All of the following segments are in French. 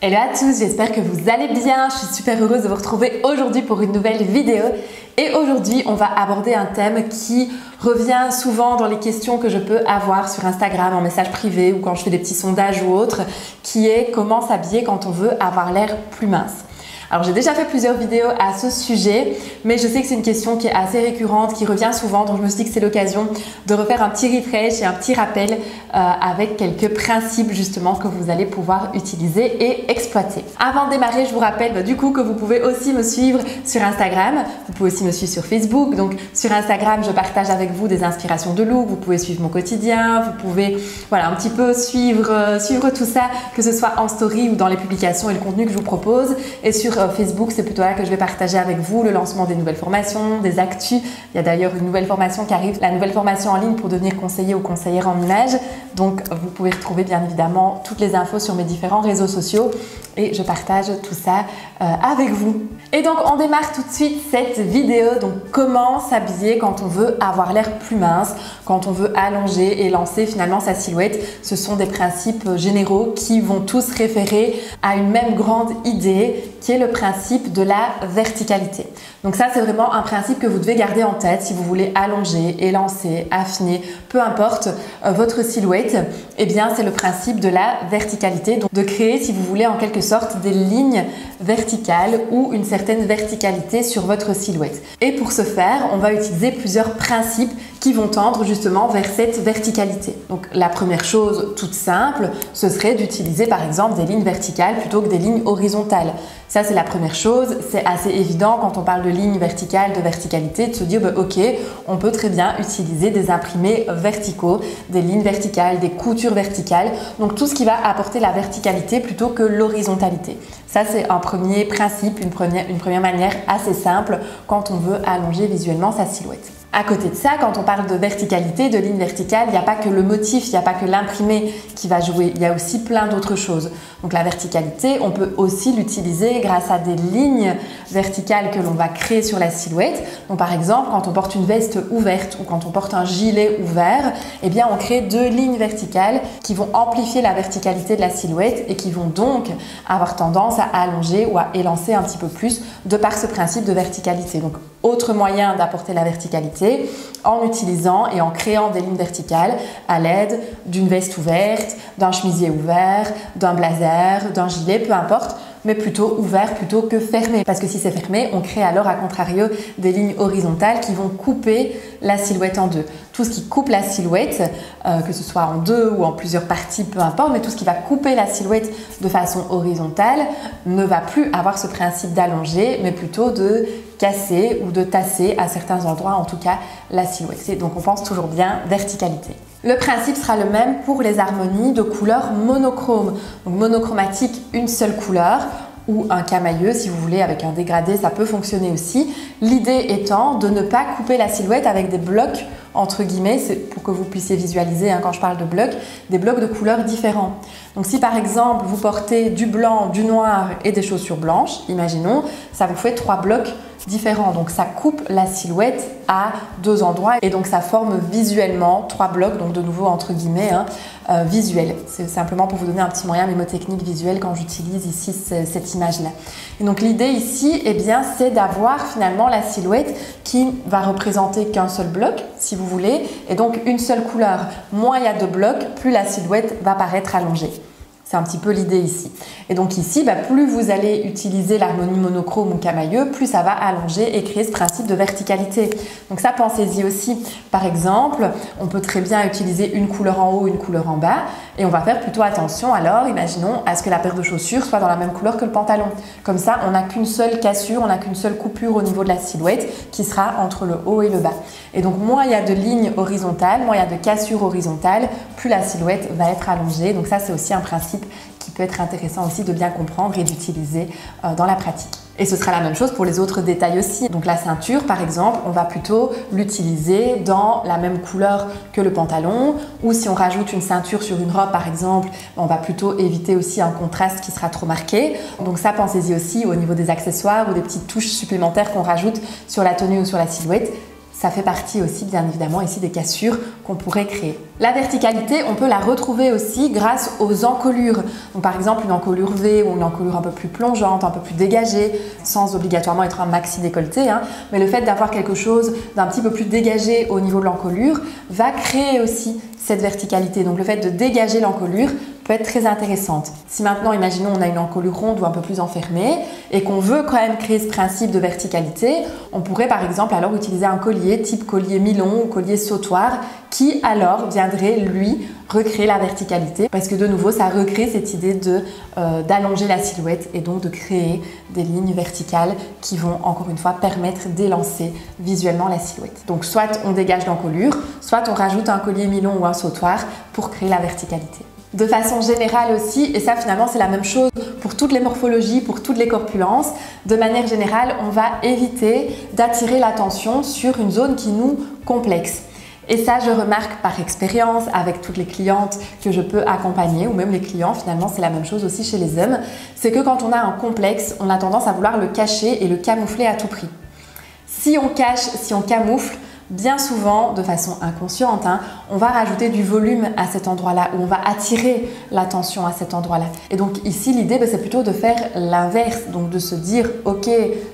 Hello à tous, j'espère que vous allez bien. Je suis super heureuse de vous retrouver aujourd'hui pour une nouvelle vidéo. Et aujourd'hui, on va aborder un thème qui revient souvent dans les questions que je peux avoir sur Instagram, en message privé ou quand je fais des petits sondages ou autres, qui est comment s'habiller quand on veut avoir l'air plus mince. Alors j'ai déjà fait plusieurs vidéos à ce sujet, mais je sais que c'est une question qui est assez récurrente, qui revient souvent, donc je me suis dit que c'est l'occasion de refaire un petit refresh et un petit rappel avec quelques principes justement que vous allez pouvoir utiliser et exploiter. Avant de démarrer, je vous rappelle du coup que vous pouvez aussi me suivre sur Instagram, vous pouvez aussi me suivre sur Facebook. Donc sur Instagram, je partage avec vous des inspirations de look, vous pouvez suivre mon quotidien, vous pouvez un petit peu suivre tout ça, que ce soit en story ou dans les publications et le contenu que je vous propose. Et sur Facebook, c'est plutôt là que je vais partager avec vous le lancement des nouvelles formations, des actus. Il y a d'ailleurs une nouvelle formation qui arrive, la nouvelle formation en ligne pour devenir conseiller ou conseillère en images. Donc vous pouvez retrouver bien évidemment toutes les infos sur mes différents réseaux sociaux et je partage tout ça avec vous. Et donc on démarre tout de suite cette vidéo. Donc comment s'habiller quand on veut avoir l'air plus mince, quand on veut allonger et lancer finalement sa silhouette. Ce sont des principes généraux qui vont tous référer à une même grande idée qui est le principe de la verticalité. Donc ça, c'est vraiment un principe que vous devez garder en tête si vous voulez allonger, élancer, affiner, peu importe votre silhouette. Eh bien, c'est le principe de la verticalité. Donc de créer, si vous voulez, en quelque sorte des lignes verticales ou une certaine verticalité sur votre silhouette. Et pour ce faire, on va utiliser plusieurs principes qui vont tendre justement vers cette verticalité. Donc la première chose toute simple, ce serait d'utiliser par exemple des lignes verticales plutôt que des lignes horizontales. Ça, c'est la première chose. C'est assez évident quand on parle de lignes verticales, de verticalité, de se dire ok, on peut très bien utiliser des imprimés verticaux, des lignes verticales, des coutures verticales. Donc tout ce qui va apporter la verticalité plutôt que l'horizontalité. Ça, c'est un premier principe, une première manière assez simple quand on veut allonger visuellement sa silhouette. À côté de ça, quand on parle de verticalité, de ligne verticale, il n'y a pas que le motif, il n'y a pas que l'imprimé qui va jouer, il y a aussi plein d'autres choses. Donc la verticalité, on peut aussi l'utiliser grâce à des lignes verticales que l'on va créer sur la silhouette. Donc par exemple, quand on porte une veste ouverte ou quand on porte un gilet ouvert, eh bien on crée deux lignes verticales qui vont amplifier la verticalité de la silhouette et qui vont donc avoir tendance à allonger ou à élancer un petit peu plus de par ce principe de verticalité. Donc autre moyen d'apporter la verticalité en utilisant et en créant des lignes verticales à l'aide d'une veste ouverte, d'un chemisier ouvert, d'un blazer, d'un gilet, peu importe, mais plutôt ouvert plutôt que fermé. Parce que si c'est fermé, on crée alors à contrario des lignes horizontales qui vont couper la silhouette en deux. Tout ce qui coupe la silhouette, que ce soit en deux ou en plusieurs parties, peu importe, mais tout ce qui va couper la silhouette de façon horizontale ne va plus avoir ce principe d'allonger, mais plutôt de casser ou de tasser à certains endroits, en tout cas la silhouette. Donc on pense toujours bien verticalité. Le principe sera le même pour les harmonies de couleurs monochromes. Donc monochromatique, une seule couleur, ou un camailleux si vous voulez avec un dégradé, ça peut fonctionner aussi. L'idée étant de ne pas couper la silhouette avec des blocs entre guillemets, c'est pour que vous puissiez visualiser quand je parle de blocs, des blocs de couleurs différents. Donc si par exemple vous portez du blanc, du noir et des chaussures blanches, imaginons, ça vous fait 3 blocs différents. Donc ça coupe la silhouette à 2 endroits et donc ça forme visuellement 3 blocs, donc de nouveau entre guillemets visuels. C'est simplement pour vous donner un petit moyen mnémotechnique visuel quand j'utilise ici cette image-là. Et donc l'idée ici, eh bien, c'est d'avoir finalement la silhouette qui va représenter qu'un seul bloc, si vous voulez, et donc une seule couleur. Moins il y a de blocs, plus la silhouette va paraître allongée. C'est un petit peu l'idée ici. Et donc ici, plus vous allez utiliser l'harmonie monochrome ou camailleux, plus ça va allonger et créer ce principe de verticalité. Donc ça, pensez-y aussi. Par exemple, on peut très bien utiliser une couleur en haut, une couleur en bas. Et on va faire plutôt attention, alors, imaginons, à ce que la paire de chaussures soit dans la même couleur que le pantalon. Comme ça, on n'a qu'une seule cassure, on n'a qu'une seule coupure au niveau de la silhouette qui sera entre le haut et le bas. Et donc, moins il y a de lignes horizontales, moins il y a de cassures horizontales, plus la silhouette va être allongée. Donc ça, c'est aussi un principe qui peut être intéressant aussi de bien comprendre et d'utiliser dans la pratique. Et ce sera la même chose pour les autres détails aussi. Donc la ceinture, par exemple, on va plutôt l'utiliser dans la même couleur que le pantalon. Ou si on rajoute une ceinture sur une robe, par exemple, on va plutôt éviter aussi un contraste qui sera trop marqué. Donc ça, pensez-y aussi au niveau des accessoires ou des petites touches supplémentaires qu'on rajoute sur la tenue ou sur la silhouette. ça fait partie aussi bien évidemment ici des cassures qu'on pourrait créer. La verticalité, on peut la retrouver aussi grâce aux encolures. Donc par exemple une encolure V ou une encolure un peu plus plongeante, un peu plus dégagée, sans obligatoirement être un maxi décolleté, hein, mais le fait d'avoir quelque chose d'un petit peu plus dégagé au niveau de l'encolure va créer aussi cette verticalité. Donc le fait de dégager l'encolure peut être très intéressante. Si maintenant, imaginons, on a une encolure ronde ou un peu plus enfermée et qu'on veut quand même créer ce principe de verticalité, on pourrait par exemple alors utiliser un collier type collier milon ou collier sautoir qui alors viendrait lui recréer la verticalité parce que de nouveau ça recrée cette idée d'allonger la silhouette et donc de créer des lignes verticales qui vont encore une fois permettre d'élancer visuellement la silhouette. Donc soit on dégage l'encolure, soit on rajoute un collier milon ou un sautoir pour créer la verticalité. De façon générale aussi, et ça finalement c'est la même chose pour toutes les morphologies, pour toutes les corpulences, de manière générale on va éviter d'attirer l'attention sur une zone qui nous complexe. Et ça, je remarque par expérience avec toutes les clientes que je peux accompagner, ou même les clients, finalement, c'est la même chose aussi chez les hommes, c'est que quand on a un complexe, on a tendance à vouloir le cacher et le camoufler à tout prix. Si on cache, si on camoufle, bien souvent, de façon inconsciente, hein, on va rajouter du volume à cet endroit-là ou on va attirer l'attention à cet endroit-là. Et donc ici, l'idée, c'est plutôt de faire l'inverse, donc de se dire « Ok,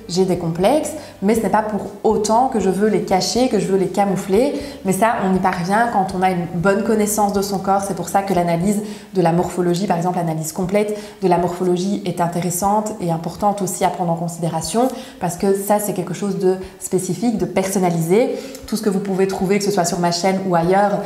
j'ai des complexes, mais ce n'est pas pour autant que je veux les cacher, que je veux les camoufler. » Mais ça, on y parvient quand on a une bonne connaissance de son corps. C'est pour ça que l'analyse de la morphologie, par exemple l'analyse complète de la morphologie est intéressante et importante aussi à prendre en considération parce que ça, c'est quelque chose de spécifique, de personnalisé. Tout ce que vous pouvez trouver, que ce soit sur ma chaîne ou ailleurs,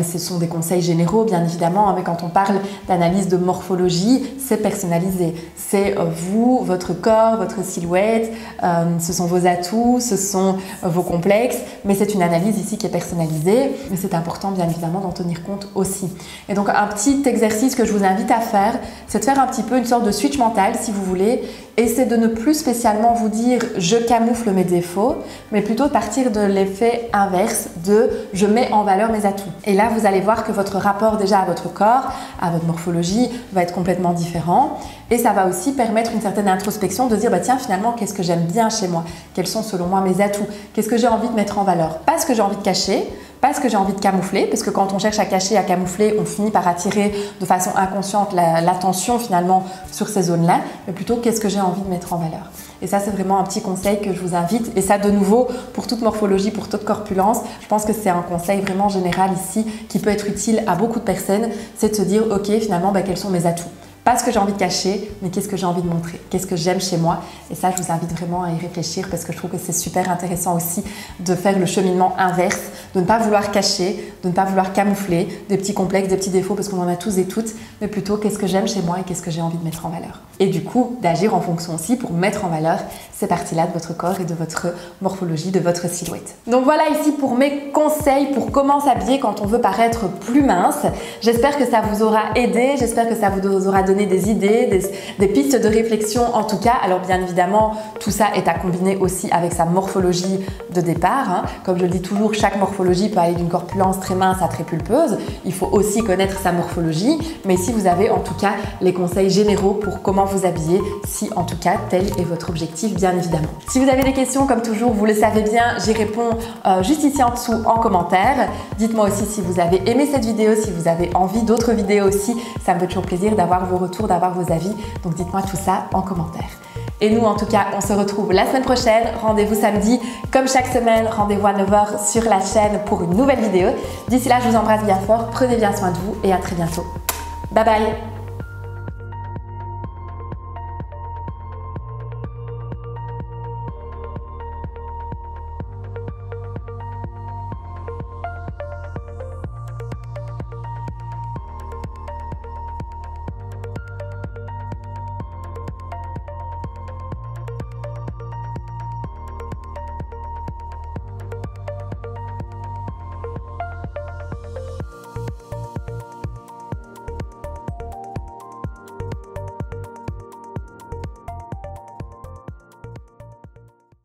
ce sont des conseils généraux bien évidemment, hein, mais quand on parle d'analyse de morphologie, c'est personnalisé. C'est vous, votre corps, votre silhouette, ce sont vos atouts, ce sont vos complexes, mais c'est une analyse ici qui est personnalisée, mais c'est important bien évidemment d'en tenir compte aussi. Et donc un petit exercice que je vous invite à faire, c'est de faire un petit peu une sorte de switch mental si vous voulez, et c'est de ne plus spécialement vous dire « je camoufle mes défauts », mais plutôt partir de l'effet inverse de « je mets en valeur mes atouts ». Et là, vous allez voir que votre rapport déjà à votre corps, à votre morphologie, va être complètement différent. Et ça va aussi permettre une certaine introspection de dire « tiens, finalement, qu'est-ce que j'aime bien chez moi? Quels sont selon moi mes atouts? Qu'est-ce que j'ai envie de mettre en valeur? Pas ce que j'ai envie de cacher, pas ce que j'ai envie de camoufler, parce que quand on cherche à cacher, à camoufler, on finit par attirer de façon inconsciente l'attention finalement sur ces zones-là, mais plutôt qu'est-ce que j'ai envie de mettre en valeur. Et ça, c'est vraiment un petit conseil que je vous invite. Et ça, de nouveau, pour toute morphologie, pour toute corpulence, je pense que c'est un conseil vraiment général ici qui peut être utile à beaucoup de personnes, c'est de se dire, ok, finalement, quels sont mes atouts? Pas ce que j'ai envie de cacher, mais qu'est-ce que j'ai envie de montrer? Qu'est-ce que j'aime chez moi? Et ça, je vous invite vraiment à y réfléchir parce que je trouve que c'est super intéressant aussi de faire le cheminement inverse, de ne pas vouloir cacher, de ne pas vouloir camoufler des petits complexes, des petits défauts parce qu'on en a tous et toutes, mais plutôt qu'est-ce que j'aime chez moi et qu'est-ce que j'ai envie de mettre en valeur. Et du coup, d'agir en fonction aussi pour mettre en valeur ces parties-là de votre corps et de votre morphologie, de votre silhouette. Donc voilà ici pour mes conseils pour comment s'habiller quand on veut paraître plus mince. J'espère que ça vous aura aidé, j'espère que ça vous aura donné des idées, des pistes de réflexion en tout cas. Alors bien évidemment, tout ça est à combiner aussi avec sa morphologie de départ. Hein. Comme je le dis toujours, chaque morphologie peut aller d'une corpulence très mince à très pulpeuse. Il faut aussi connaître sa morphologie. Mais si vous avez en tout cas les conseils généraux pour comment vous habiller, si en tout cas tel est votre objectif bien évidemment. Si vous avez des questions, comme toujours, vous le savez bien, j'y réponds juste ici en dessous en commentaire. Dites-moi aussi si vous avez aimé cette vidéo, si vous avez envie d'autres vidéos aussi. Ça me fait toujours plaisir d'avoir vos retours, d'avoir vos avis. Donc dites-moi tout ça en commentaire. Et nous, en tout cas, on se retrouve la semaine prochaine. Rendez-vous samedi. Comme chaque semaine, rendez-vous à 9 h sur la chaîne pour une nouvelle vidéo. D'ici là, je vous embrasse bien fort. Prenez bien soin de vous et à très bientôt. Bye bye!